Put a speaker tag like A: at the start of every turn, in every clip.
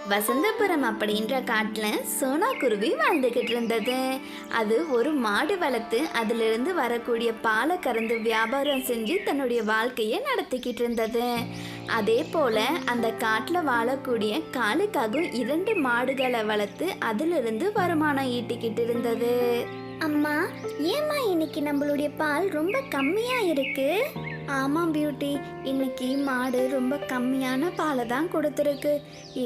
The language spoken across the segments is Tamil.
A: வசந்தபுரம் அப்படின்ற காட்டில் சோனா குருவி வாழ்ந்துக்கிட்டு இருந்தது. அது ஒரு மாடு வளர்த்து அதிலிருந்து வரக்கூடிய பாலை கறந்து வியாபாரம் செஞ்சு தன்னுடைய வாழ்க்கையை நடத்திக்கிட்டு இருந்தது. அதே போல் அந்த காட்டில் வாழக்கூடிய காலுக்காகவும் 2 மாடுகளை வளர்த்து அதிலிருந்து வருமானம் ஈட்டிக்கிட்டு இருந்தது. அம்மா, ஏம்மா இன்னைக்கு நம்மளுடைய பால் ரொம்ப கம்மியாக இருக்கு? ஆமாம் பியூட்டி, இன்னைக்கு மாடு ரொம்ப கம்மியான பாலை தான் கொடுத்துருக்கு.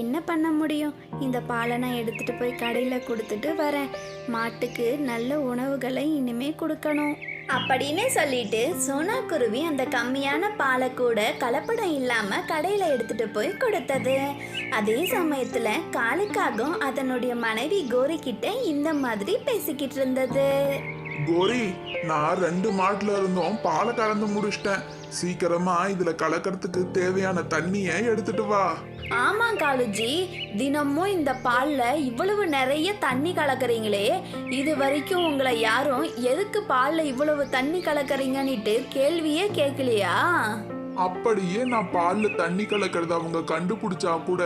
A: என்ன பண்ண முடியும்? இந்த பாலை நான் எடுத்துட்டு போய் கடையில் கொடுத்துட்டு வரேன். மாட்டுக்கு நல்ல உணவுகளை இனிமே கொடுக்கணும் அப்படின்னு சொல்லிட்டு சோனா குருவி அந்த கம்மியான பாலை கூட கலப்படம் இல்லாம கடையில எடுத்துட்டு போய் கொடுத்தது. அதே சமயத்துல காலுக்காகவும் அதனுடைய மனைவி கோரி கிட்ட இந்த மாதிரி பேசிக்கிட்டு இருந்தது.
B: கோரி, நான் 2 மாட்டுல இருந்தும் பாலை கறந்து முடிச்சிட்டேன். சீக்கிரமா இதுல கலக்கிறதுக்கு தேவையான தண்ணியை எடுத்துட்டு வா.
A: ஆமா காலுஜி, தினமும் இந்த பால்ல இவ்வளவு நிறைய தண்ணி கலக்குறீங்களே, இது வரைக்கும் உங்களை யாரும் எதுக்கு பால்ல இவ்வளவு தண்ணி கலக்குறீங்கன்னுட்டு கேள்வியே கேட்கலையா?
B: அப்படியே நான் பால்ல தண்ணி கலக்கிறத அவங்க கண்டுபிடிச்சா கூட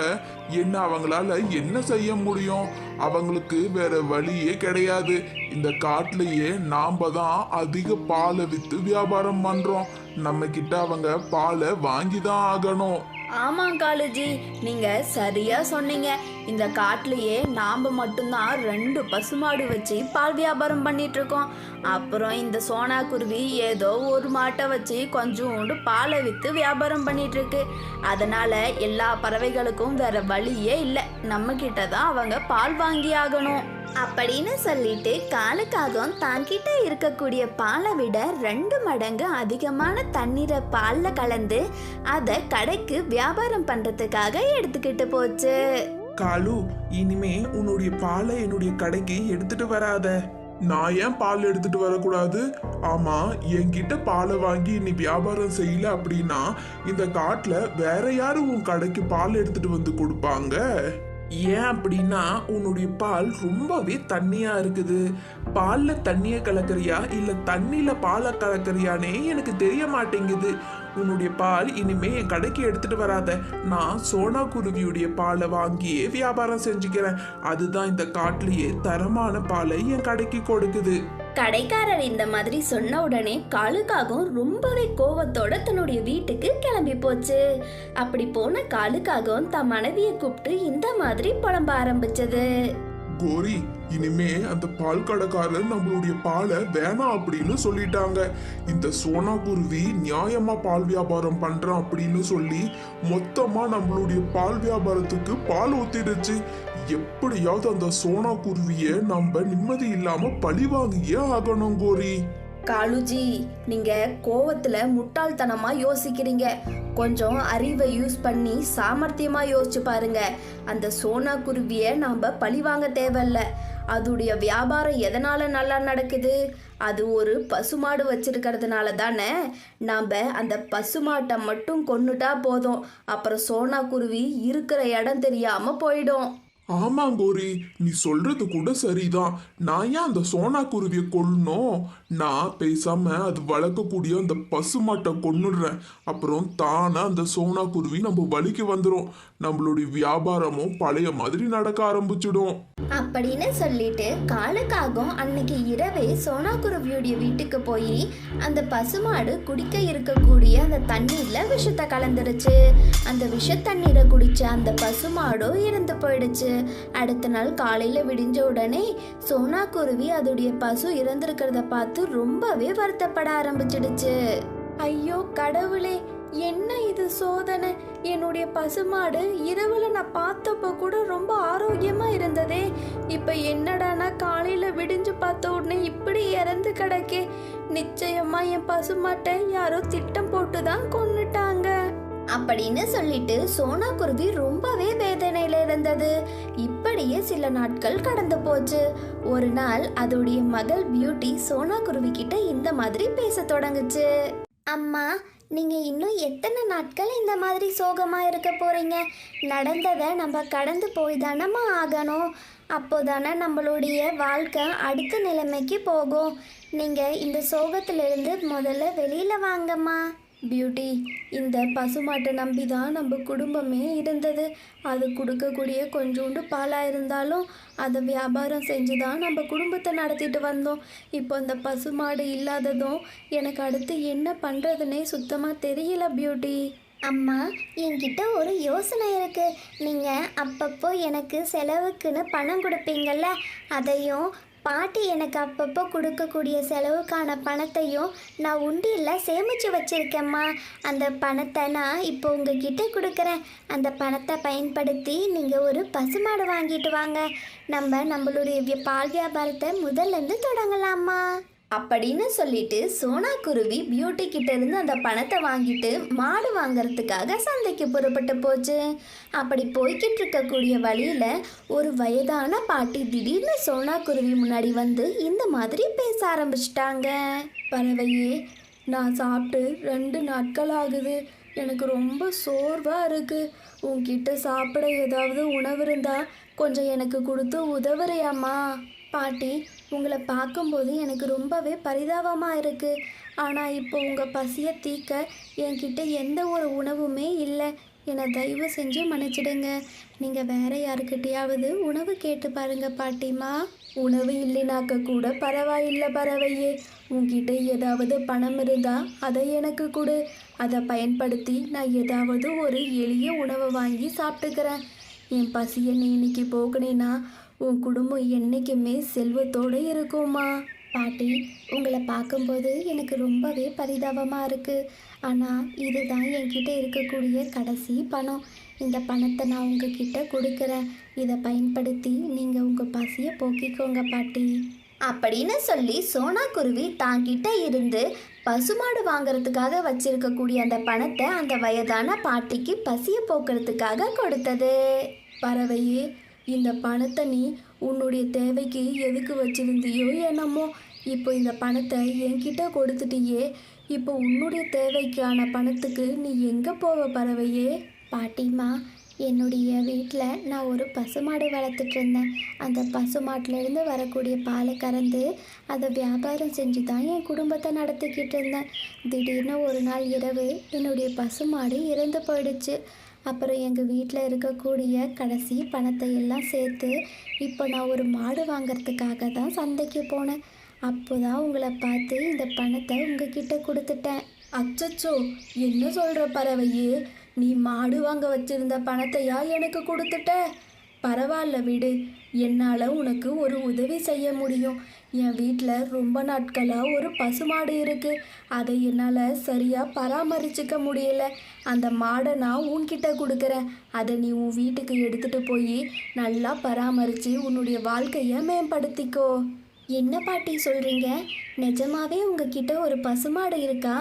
B: என்ன அவங்களால என்ன செய்ய முடியும்? அவங்களுக்கு வேற வழியே கிடையாது. இந்த காட்டுலயே நாம தான் அதிக பாலை வித்து வியாபாரம் பண்றோம். நம்ம கிட்ட அவங்க பாலை வாங்கி தான் ஆகணும்.
A: ஆமாம் காலுஜி, நீங்க சரியா சொன்னீங்க. இந்த காட்டிலேயே நாம மட்டும்தான் 2 பசுமாடு வச்சு பால் வியாபாரம் பண்ணிட்டு இருக்கோம். அப்புறம் இந்த சோனா குருவி ஏதோ ஒரு மாட்டை வச்சு கொஞ்சோண்டு பாலை வித்து வியாபாரம் பண்ணிட்டு இருக்கு. அதனால எல்லா பறவைகளுக்கும் வேற வழியே இல்லை, நம்ம கிட்ட தான் அவங்க பால் வாங்கி ஆகணும் அப்படின்னு சொல்லிட்டு காலுக்காகவும் தான்கிட்ட இருக்கக்கூடிய பாலை விட 2 மடங்கு அதிகமான தண்ணீரை பால்ல கலந்து அதை கடைக்கு வியாபாரம் பண்றதுக்காக எடுத்துக்கிட்டு போச்சு.
C: காலு, இனிமே உன்னுடைய பாலை என்னுடைய கடைக்கு எடுத்துட்டு வராத.
B: நான் ஏன் பால் எடுத்துட்டு வரக்கூடாது? ஆமா, என்கிட்ட பாலை வாங்கி நீ வியாபாரம் செய்யல அப்படின்னா இந்த காட்டுல வேற யாரு உன் கடைக்கு பால் எடுத்துட்டு வந்து கொடுப்பாங்க?
C: ஏன் அப்படின்னா உன்னுடைய பால் ரொம்பவே தண்ணியா இருக்குது. பால்ல தண்ணிய கலக்கறியா இல்ல தண்ணியில பாலை கலக்கறியானே எனக்கு தெரிய மாட்டேங்குது. உன்னுடைய பால் இனிமே என் கடைக்கு எடுத்துட்டு வராத. நான் சோனா குருவியுடைய பாலை வாங்கியே வியாபாரம் செஞ்சுக்கிறேன். அதுதான் இந்த காட்டிலேயே தரமான பாலை என் கடைக்கு கொடுக்குது.
A: கடைக்காரர் இந்த மாதிரி சொன்ன உடனே காலுக்காகவும் ரொம்பவே கோவத்தோட தன்னுடைய வீட்டுக்கு கிளம்பி போச்சு. அப்படி போன காலுக்காகவும் தன் மனைவியை கூப்பிட்டு இந்த மாதிரி புலம்ப ஆரம்பிச்சது.
B: கோரி, இனிமே அந்த பால் கடைக்காரர் நம்மளுடைய பாலை வேணாம் அப்படின்னு சொல்லிட்டாங்க. இந்த சோனா குருவி நியாயமா பால் வியாபாரம் பண்றான் அப்படின்னு சொல்லி மொத்தமா நம்மளுடைய பால் வியாபாரத்துக்கு பால் ஊத்திடுச்சு. எப்படியாவது அந்த சோனா குருவிய நம்ம நிம்மதி இல்லாம பழி வாங்கியே ஆகணும் கோரி.
A: காலுஜி, நீங்க கோவத்துல முட்டாள்தனமா யோசிக்கிறீங்க. கொஞ்சம் அறிவை யூஸ் பண்ணி சாமர்த்தியமா யோசிச்சு பாருங்க. அந்த சோனா குருவியை நாம பழி வாங்க தேவையில்ல. அதோடைய வியாபாரம் எதனால நல்லா நடக்குது? அது ஒரு பசுமாடு வச்சிருக்கிறதுனால தானே. நாம் அந்த பசுமாட்டை மட்டும் கொன்னுட்டா போதும், அப்புறம் சோனா குருவி இருக்கிற இடம் தெரியாம போயிடும்.
B: ஆமா கோரி, நீ சொல்றது கூட சரிதான். நான் ஏன் அந்த சோனா குருவியை கொல்லணும்? நான் பேசாம அது வளர்க்கக்கூடிய அந்த பசுமாட்டை கொன்னுடுறேன். அப்புறம் தானே அந்த சோனா குருவி நம்ம வழிக்கு வந்துடும். நம்மளுடைய வியாபாரமும் பழைய மாதிரி நடக்க ஆரம்பிச்சிடும்
A: அப்படின்னு சொல்லிட்டு காலுக்காகவும் அன்னைக்கு இரவே சோனா குருவியுடைய வீட்டுக்கு போய் அந்த பசுமாடு குடிக்க இருக்கக்கூடிய அந்த தண்ணீர்ல விஷத்தை கலந்துருச்சு. அந்த விஷ தண்ணீரை குடிச்ச அந்த பசுமாடும் இறந்து போயிடுச்சு. அடுத்த நாள் காலையில விடிஞ்ச உடனே சோனா குருவி அதோடைய பசு இறந்திருக்கிறத பார்த்து ரொம்பவே வருத்தப்பட ஆரம்பிச்சிடுச்சு. ஐயோ கடவுளே, என்ன இது சோதனை! என்னுடைய பசுமாடு இரவுல நான் பார்த்தப்போ கூட ரொம்ப ஆரோக்கியமா இருந்ததே, இப்ப என்னடானா காலையில விடிஞ்சு பார்த்த உடனே இப்படி இறந்து கிடக்கே. நிச்சயமா என் பசுமாட்டை யாரோ திட்டம் போட்டுதான் கொன்னுட்டாங்க அப்படின்னு சொல்லிட்டு சோனா குருவி ரொம்பவே வேதனையில இருந்தது. இப்படியே சில நாட்கள் கடந்து போச்சு. ஒரு நாள் அதோடைய மகள் பியூட்டி சோனா குருவி கிட்ட இந்த மாதிரி பேச தொடங்குச்சு. அம்மா, நீங்க இன்னும் எத்தனை நாட்கள் இந்த மாதிரி சோகமா இருக்க போறீங்க? நடந்ததை நம்ம கடந்து போய் தானம்மா ஆகணும். அப்போதானே நம்மளுடைய வாழ்க்கை அடுத்த நிலைமைக்கு போகும். நீங்க இந்த சோகத்திலிருந்து முதல்ல வெளியில வாங்கம்மா. பியூட்டி, இந்த பசுமாட்டை நம்பி தான் நம்ம குடும்பமே இருந்தது. அது கொடுக்கக்கூடிய கொஞ்சோண்டு பாலாக இருந்தாலும் அதை வியாபாரம் செஞ்சு தான் நம்ம குடும்பத்தை நடத்திட்டு வந்தோம். இப்போ இந்த பசுமாடு இல்லாததும் எனக்கு அடுத்து என்ன பண்ணுறதுனே சுத்தமாக தெரியல பியூட்டி.
D: அம்மா, என்கிட்ட ஒரு யோசனை இருக்கு. நீங்கள் அப்பப்போ எனக்கு செலவுக்குன்னு பணம் கொடுப்பீங்கள்ல, அதையும் பாட்டி எனக்கு அப்பப்போ கொடுக்கக்கூடிய செலவுக்கான பணத்தையும் நான் உண்டியில் சேமித்து வச்சுருக்கேம்மா. அந்த பணத்தை நான் இப்போ உங்ககிட்ட கொடுக்குறேன். அந்த பணத்தை பயன்படுத்தி நீங்கள் ஒரு பசுமாடு வாங்கிட்டு வாங்க. நம்மளுடைய பால் வியாபாரத்தை முதல்லேருந்து தொடங்கலாமா
A: அப்படின்னு சொல்லிட்டு சோனா குருவி பியூட்டி கிட்ட இருந்து அந்த பணத்தை வாங்கிட்டு மாடு வாங்கறதுக்காக சந்தைக்கு புறப்பட்டு போச்சு. அப்படி போய்கிட்டு இருக்கக்கூடிய வழியில ஒரு வயதான பாட்டி திடீர்னு சோனா குருவி முன்னாடி வந்து இந்த மாதிரி பேச ஆரம்பிச்சிட்டாங்க. பறவையே, நான் சாப்பிட்டு 2 நாட்கள் ஆகுது. எனக்கு ரொம்ப சோர்வாக இருக்குது. உன்கிட்ட சாப்பிட ஏதாவது உணவு இருந்தா கொஞ்சம் எனக்கு கொடுத்து உதவுறியாம்மா? பாட்டி, உங்களை பார்க்கும்போது எனக்கு ரொம்பவே பரிதாபமாக இருக்குது. ஆனால் இப்போ உங்கள் பசியை தீர்க்க என்கிட்ட எந்த ஒரு உணவுமே இல்லை. என்னை தயவு செஞ்சு மன்னிச்சிடுங்க. நீங்கள் வேற யாருக்கிட்டையாவது உணவு கேட்டு பாருங்க பாட்டிமா. உணவு இல்லைனாக்க கூட பரவாயில்லை பறவையே. உன்கிட்ட ஏதாவது பணம் இருந்தா அதை எனக்கு கொடு. அதை பயன்படுத்தி நான் ஏதாவது ஒரு எளிய உணவை வாங்கி சாப்பிட்டுக்கிறேன். என் பசியை நீ இன்னைக்கு போக்குனேன்னா உன் குடும்பம் என்றைக்குமே செல்வத்தோடு இருக்குமா? பாட்டி, உங்களை பார்க்கும்போது எனக்கு ரொம்பவே பரிதாபமாக இருக்குது. ஆனால் இதுதான் என்கிட்ட இருக்கக்கூடிய கடைசி பணம். இந்த பணத்தை நான் உங்ககிட்ட கொடுக்குறேன். இதை பயன்படுத்தி நீங்கள் உங்கள் பசியை போக்கிக்கோங்க பாட்டி.
D: அப்படின்னு சொல்லி சோனா குருவி தாங்கிட்ட இருந்து பசுமாடு வாங்குறதுக்காக வச்சிருக்கக்கூடிய அந்த பணத்தை அந்த வயதான பாட்டிக்கு பசியை போக்குறதுக்காக கொடுத்தது.
A: பறவையே, இந்த பணத்தை நீ உன்னுடைய தேவைக்கு எதுக்கு வச்சிருந்தியோ என்னமோ, இப்போ இந்த பணத்தை என்கிட்ட கொடுத்துட்டியே. இப்போ உன்னுடைய தேவைக்கான பணத்துக்கு நீ எங்கே போவ பறவையே?
D: பாட்டிமா, என்னுடைய வீட்டில் நான் ஒரு பசுமாடு வளர்த்துட்டு இருந்தேன். அந்த பசுமாட்டிலேருந்து வரக்கூடிய பாலை கறந்து அதை வியாபாரம் செஞ்சு தான் என் குடும்பத்தை நடத்திக்கிட்டு இருந்தேன். திடீர்னு ஒரு நாள் இரவு என்னுடைய பசுமாடு இறந்து போயிடுச்சு. அப்புறம் எங்கள் வீட்டில் இருக்கக்கூடிய கடைசி பணத்தை எல்லாம் சேர்த்து இப்போ நான் ஒரு மாடு வாங்கிறதுக்காக தான் சந்தைக்கு போனேன். அப்போ தான் உங்களை பார்த்து இந்த பணத்தை உங்ககிட்ட கொடுத்துட்டேன்.
E: அச்சச்சோ, என்ன சொல்கிற பறவையே? நீ மாடு வாங்க வச்சிருந்த பணத்தையா எனக்கு கொடுத்துட்ட? பரவாயில்ல விடு, என்னால் உனக்கு ஒரு உதவி செய்ய முடியும். என் வீட்டில் ரொம்ப நாட்களாக ஒரு பசுமாடு இருக்குது. அதை என்னால் சரியாக பராமரிச்சிக்க முடியலை. அந்த மாடை நான் உன்கிட்ட கொடுக்குறேன். அதை நீ உன் வீட்டுக்கு எடுத்துகிட்டு போய் நல்லா பராமரித்து உன்னுடைய வாழ்க்கையை மேம்படுத்திக்கோ.
D: என்ன பாட்டி சொல்கிறீங்க? நிஜமாவே உங்ககிட்ட ஒரு பசுமாடு இருக்கா?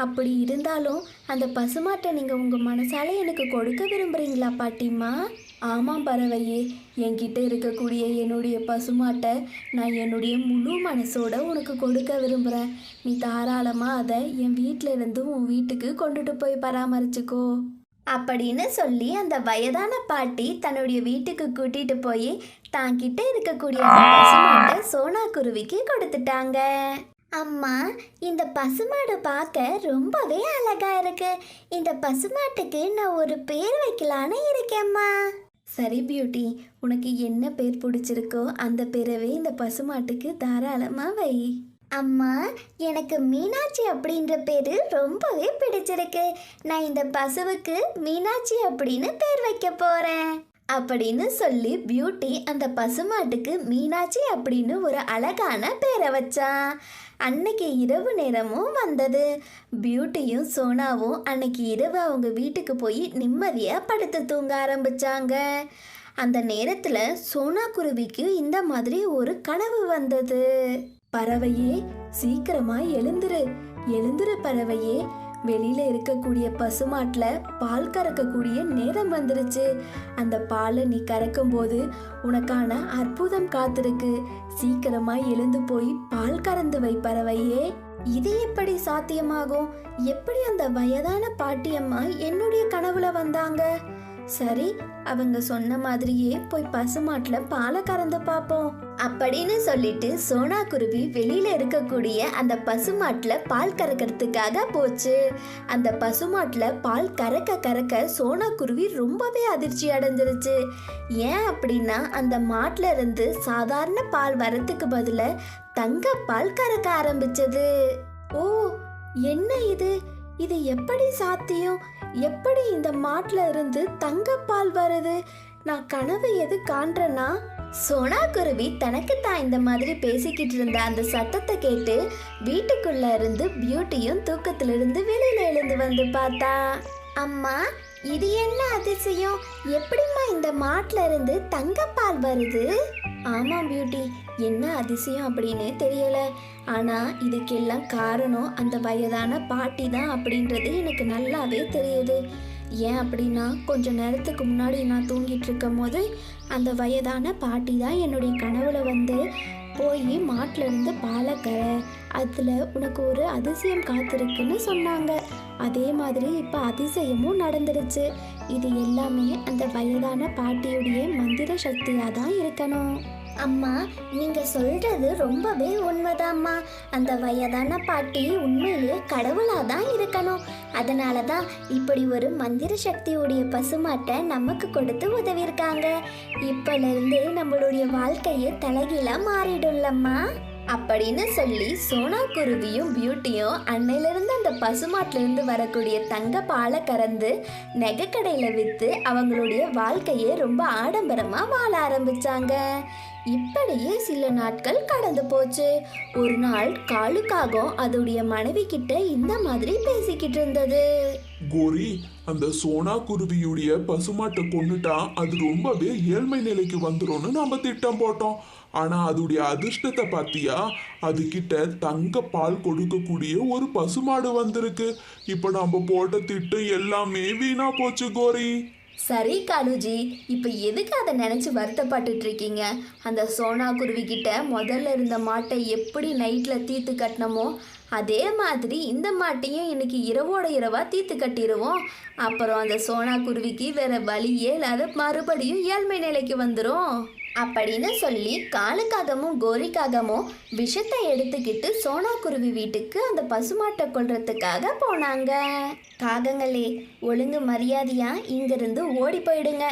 D: அப்படி இருந்தாலும் அந்த பசுமாட்டை நீங்கள் உங்கள் மனசால எனக்கு கொடுக்க விரும்புகிறீங்களா பாட்டிம்மா?
E: ஆமாம் பறவையே, என்கிட்ட இருக்கக்கூடிய என்னுடைய பசுமாட்டை நான் என்னுடைய முழு மனசோட உனக்கு கொடுக்க விரும்புகிறேன். நீ தாராளமாக அதை என் வீட்டில் இருந்து உன் வீட்டுக்கு கொண்டுட்டு போய் பராமரிச்சுக்கோ.
D: அப்படின்னு சொல்லி அந்த வயதான பாட்டி தன்னுடைய வீட்டுக்கு கூட்டிட்டு போய் தாங்கிட்ட இருக்கக்கூடிய அந்த பசுமாட்டை சோனா குருவிக்கு கொடுத்துட்டாங்க. அம்மா, இந்த பசுமாடு பார்க்க ரொம்பவே அழகா இருக்கு. இந்த பசுமாட்டுக்கு நான் ஒரு பேர் வைக்கலான்னு இருக்கேம்மா.
A: சரி பியூட்டி, உனக்கு என்ன பேர் பிடிச்சிருக்கோ அந்த பேரவே இந்த பசுமாட்டுக்கு தாராளமாக வை.
D: அம்மா, எனக்கு மீனாட்சி அப்படின்ற பேர் ரொம்பவே பிடிச்சிருக்கு. நான் இந்த பசுவுக்கு மீனாட்சி அப்படின்னு பேர் வைக்க போகிறேன்.
A: அப்படின்னு சொல்லி பியூட்டி அந்த பசுமாட்டுக்கு மீனாட்சி அப்படின்னு ஒரு அழகான பேரை வச்சான். அன்னைக்கு இரவு நேரமும் வந்தது. பியூட்டியும் சோனாவும் அன்னைக்கு இரவு அவங்க வீட்டுக்கு போய் நிம்மதியாக படுத்து தூங்க ஆரம்பிச்சாங்க. அந்த நேரத்தில் சோனா குருவிக்கு இந்த மாதிரி ஒரு கனவு வந்தது.
E: பறவையே, சீக்கிரமா எழுந்துரு பறவையே. வெளியில இருக்கக்கூடிய பசுமாட்டில் பால் கறக்கக்கூடிய நேரம் வந்துருச்சு. அந்த பாலை நீ கறக்கும் போது உனக்கான அற்புதம் காத்திருக்கு. சீக்கிரமா எழுந்து போய் பால் கறந்து வை பறவையே.
A: இது எப்படி சாத்தியமாகும்? எப்படி அந்த வயதான பாட்டியம்மா என்னுடைய கனவுல வந்தாங்க?
E: சரி, அவங்க சொன்ன மாதிரியே போய் பசுமாட்டுல பாலை கறந்து பார்ப்போம்.
A: அப்படின்னு சொல்லிட்டு சோனா குருவி வெளியில இருக்கக்கூடிய அந்த பசுமாட்டுல பால் கறக்கிறதுக்காக போச்சு. அந்த பசுமாட்டுல பால் கறக்க கறக்க சோனா குருவி ரொம்பவே அதிர்ச்சி அடைஞ்சிருச்சு. ஏன் அப்படின்னா அந்த மாட்டுல இருந்து சாதாரண பால் வரத்துக்கு பதிலா தங்கப்பால் கறக்க ஆரம்பிச்சது.
E: ஓ, என்ன இது? இது எப்படி சாத்தியம்? எப்படி இந்த மாட்டுல இருந்து தங்கப்பால் வருது? நான் கனவு எது காண்றேன்னா?
A: சோனா குருவி தனக்கு தான் இந்த மாதிரி பேசிக்கிட்டு இருந்த அந்த சத்தத்தை கேட்டு வீட்டுக்குள்ள இருந்து பியூட்டியும் தூக்கத்திலிருந்து வெளியில எழுந்து வந்து பார்த்தா. அம்மா, இது என்ன அதிசயம்? எப்படிம்மா இந்த மாட்டுல இருந்து தங்கப்பால் வருது?
E: ஆமாம் பியூட்டி, என்ன அதிசயம் அப்படின்னு தெரியல. ஆனா இதுக்கெல்லாம் காரணம் அந்த வயதான பாட்டி தான் அப்படின்றது எனக்கு நல்லாவே தெரியுது. ஏன் அப்படின்னா கொஞ்ச நேரத்துக்கு முன்னாடி நான் தூங்கிட்டு இருக்கும் போது அந்த வயதான பாட்டி தான் என்னுடைய கனவுல வந்து போய் மாட்டுல இருந்து பாலை கற, அதுல உனக்கு ஒரு அதிசயம் காத்திருக்குன்னு சொன்னாங்க. அதே மாதிரி இப்ப அதிசயமும் நடந்துருச்சு. இது எல்லாமே அந்த வயதான பாட்டியுடைய மந்திர சக்தியா தான் இருக்கணும்.
D: அம்மா, நீங்க சொல்றது ரொம்பவே உண்மைதாம்மா. அந்த வயதான பாட்டி உண்மையிலேயே கடவுளா தான் இருக்கணும். அதனால தான் இப்படி ஒரு மந்திர சக்தியுடைய பசுமாட்டை நமக்கு கொடுத்து உதவியிருக்காங்க. இப்போலேருந்து நம்மளுடைய வாழ்க்கையே தலைகீழா மாறிடும்லம்மா.
A: அப்படின்னு சொல்லி சோனா குருவியும் பியூட்டியும் அன்னையிலிருந்து அந்த பசுமாட்டிலிருந்து வரக்கூடிய தங்க பாலை கறந்து நெகக்கடையில விற்று அவங்களுடைய வாழ்க்கையை ரொம்ப ஆடம்பரமா வாழ ஆரம்பிச்சாங்க. இப்படியே சில நாட்கள் கடந்து போச்சு. ஒரு நாள் காலுக்காகவும் அதோடைய மனைவி கிட்ட இந்த மாதிரி பேசிக்கிட்டு இருந்தது.
B: கோரி, அந்த சோனா குருவியுடைய பசுமாட்டை கொன்னுட்டா அது ரொம்பவே ஏழ்மை நிலைக்கு வந்துரும்னு நம்ம திட்டம் போட்டோம். ஆனா அதுடைய அதிர்ஷ்டத்தை பார்த்தியா? அது கிட்ட தங்க பால் கொடுக்கக்கூடிய ஒரு பசுமாடு வந்திருக்கு. இப்ப நம்ம போட்ட திட்டம் எல்லாமே வீணா போச்சு கோரி.
A: சரி காலுஜி, இப்போ எதுக்கு அதை நினச்சி வருத்தப்பட்டுட்டு இருக்கீங்க? அந்த சோனா குருவி கிட்ட முதல்ல இருந்த மாட்டை எப்படி நைட்டில் தீர்த்து கட்டினமோ அதே மாதிரி இந்த மாட்டையும் இன்னைக்கு இரவோட இரவா தீர்த்து கட்டிடுவோம். அப்புறம் அந்த சோனா குருவிக்கு வேற வழியே இல்லாத மறுபடியும் ஏழ்மை நிலைக்கு வந்துடும். அப்படின்னு சொல்லி காலுக்காகவும் கோரிக்காகவும் விஷத்தை எடுத்துக்கிட்டு சோனா குருவி வீட்டுக்கு அந்த பசுமாட்டை கொல்றதுக்காக போனாங்க. காகங்களே, ஒழுங்கு மரியாதையா இங்கிருந்து ஓடி போயிடுங்க,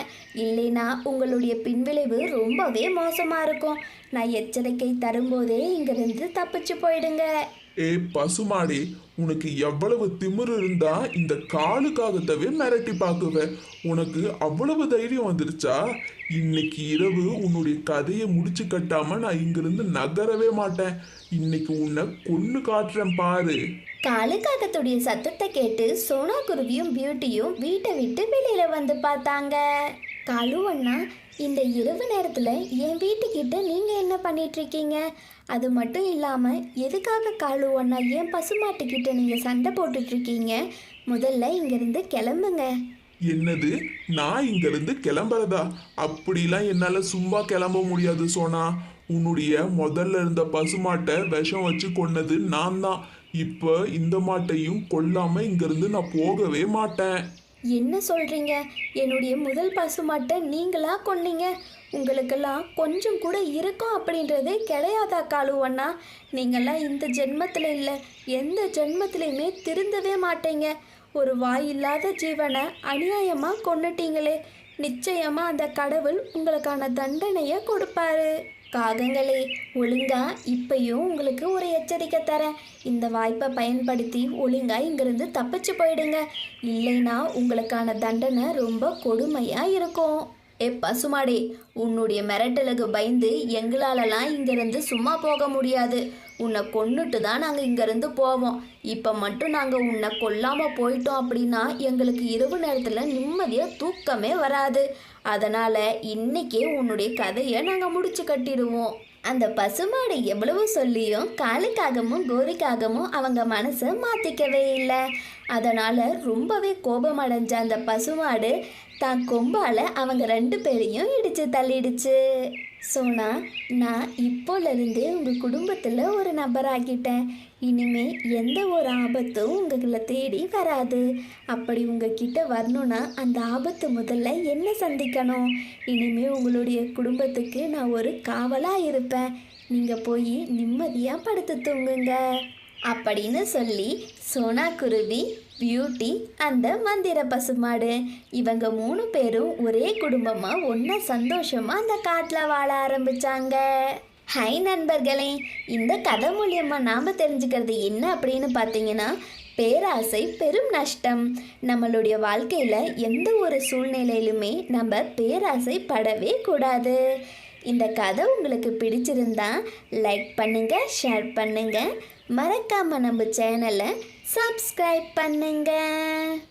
A: இல்லைனா உங்களுடைய பின்விளைவு ரொம்பவே மோசமா இருக்கும். நான் எச்சரிக்கை தரும்போதே இங்கிருந்து தப்பிச்சு போயிடுங்க.
B: ஏ பசுமாடி, உனக்கு எவ்வளவு திமிரு இருந்தா இந்த காலுக்காகத்தவே மிரட்டி பார்க்குவ? உனக்கு அவ்வளவு தைரியம் வந்துருச்சா? இன்னைக்கு இரவு உன்னுடைய கதையை முடிச்சு கட்டாம நான் இங்கிருந்து நகரவே மாட்டேன். இன்னைக்கு உன்னை கொன்னு காட்டுறேன் பாரு.
A: காலுக்காகத்துடைய சத்தத்தை கேட்டு சோனா குருவியும் பியூட்டியும் வீட்டை விட்டு வெளியில வந்து பார்த்தாங்க.
D: காலு அண்ணா, இந்த இரவு நேரத்துல என் வீட்டுக்கிட்ட நீங்க என்ன பண்ணிட்டு இருக்கீங்க? அது மட்டும் இல்லாம எதுக்காக காலு அண்ணா என் பசுமாட்டுக்கிட்ட நீங்க சண்டை போட்டுட்டு இருக்கீங்க? முதல்ல இங்கிருந்து கிளம்புங்க.
B: என்னது? நான் இங்கிருந்து கிளம்புறதா? அப்படிலாம் என்னால சும்மா கிளம்ப முடியாது சோனா. உன்னுடைய முதல்ல இருந்த பசுமாட்டை விஷம் வச்சு கொன்னது நான் தான். இப்ப இந்த மாட்டையும் கொல்லாம இங்கிருந்து நான் போகவே மாட்டேன்.
E: என்ன சொல்றீங்க? என்னுடைய முதல் பசுமாட்டை நீங்களா கொன்னீங்க? உங்களுக்கெல்லாம் கொஞ்சம் கூட இருக்கும் அப்படின்றதே கிடையாதா காலு அண்ணா? நீங்கள்லாம் இந்த ஜென்மத்தில் இல்லை, எந்த ஜென்மத்திலையுமே திருந்தவே மாட்டீங்க. ஒரு வாயில்லாத ஜீவனை அநியாயமாக கொன்னுட்டீங்களே. நிச்சயமாக அந்த கடவுள் உங்களுக்கான தண்டனையை கொடுப்பாரு. காகங்களே, ஒழுங்கா இப்பயும் உங்களுக்கு ஒரு எச்சரிக்கை தரேன். இந்த வாய்ப்பை பயன்படுத்தி ஒழுங்கா இங்கிருந்து தப்பிச்சு போயிடுங்க, இல்லைன்னா உங்களுக்கான தண்டனை ரொம்ப கொடுமையாக இருக்கும். ஏ பசுமாடே, உன்னுடைய மிரட்டலுக்கு பயந்து எங்களாலலாம் இங்கிருந்து சும்மா போக முடியாது. உன்னை கொன்னுட்டு தான் நாங்கள் இங்கேருந்து போவோம். இப்போ மட்டும் நாங்கள் உன்னை கொல்லாமல் போயிட்டோம் அப்படின்னா எங்களுக்கு இரவு நேரத்தில் நிம்மதியாக தூக்கமே வராது. அதனால் இன்னைக்கே உன்னுடைய கதையை நாங்கள் முடிச்சு கட்டிடுவோம்.
A: அந்த பசுமாடு எவ்வளவு சொல்லியும் காலுக்காகவும் கோரிக்காகவும் அவங்க மனசை மாற்றிக்கவே இல்லை. அதனால் ரொம்பவே கோபமடைஞ்ச அந்த பசுமாடு தான் கொம்பால் அவங்க 2 பேரையும் இடித்து தள்ளிடுச்சு. சோனா, நான் இப்போலேருந்தே உங்கள் குடும்பத்தில் ஒரு நபராகிட்டேன்.
D: இனிமே எந்த ஒரு ஆபத்தும் உங்களை தேடி வராது. அப்படி உங்ககிட்ட வரணும்னா அந்த ஆபத்து முதல்ல என்ன சந்திக்கணும். இனிமே உங்களுடைய குடும்பத்துக்கு நான் ஒரு காவலாக இருப்பேன். நீங்கள் போய் நிம்மதியாக படுத்து தூங்குங்க
A: அப்படின்னு சொல்லி சோனா குருவி, பியூட்டி, அந்த மந்திர பசுமாடு இவங்க 3 பேரும் ஒரே குடும்பமாக ஒன்றா சந்தோஷமாக அந்த காட்டில் வாழ ஆரம்பித்தாங்க. ஹை நண்பர்களே, இந்த கதை மூலியமாக நாம் தெரிஞ்சுக்கிறது என்ன அப்படின்னு பார்த்தீங்கன்னா, பேராசை பெரும் நஷ்டம். நம்மளுடைய வாழ்க்கையில் எந்த ஒரு சூழ்நிலையிலுமே நம்ம பேராசை படவே கூடாது. இந்த கதை உங்களுக்கு பிடிச்சிருந்தா லைக் பண்ணுங்கள், ஷேர் பண்ணுங்கள், மறக்காமல் நம்ம சேனலை சப்ஸ்கிரைப் பண்ணுங்கள்.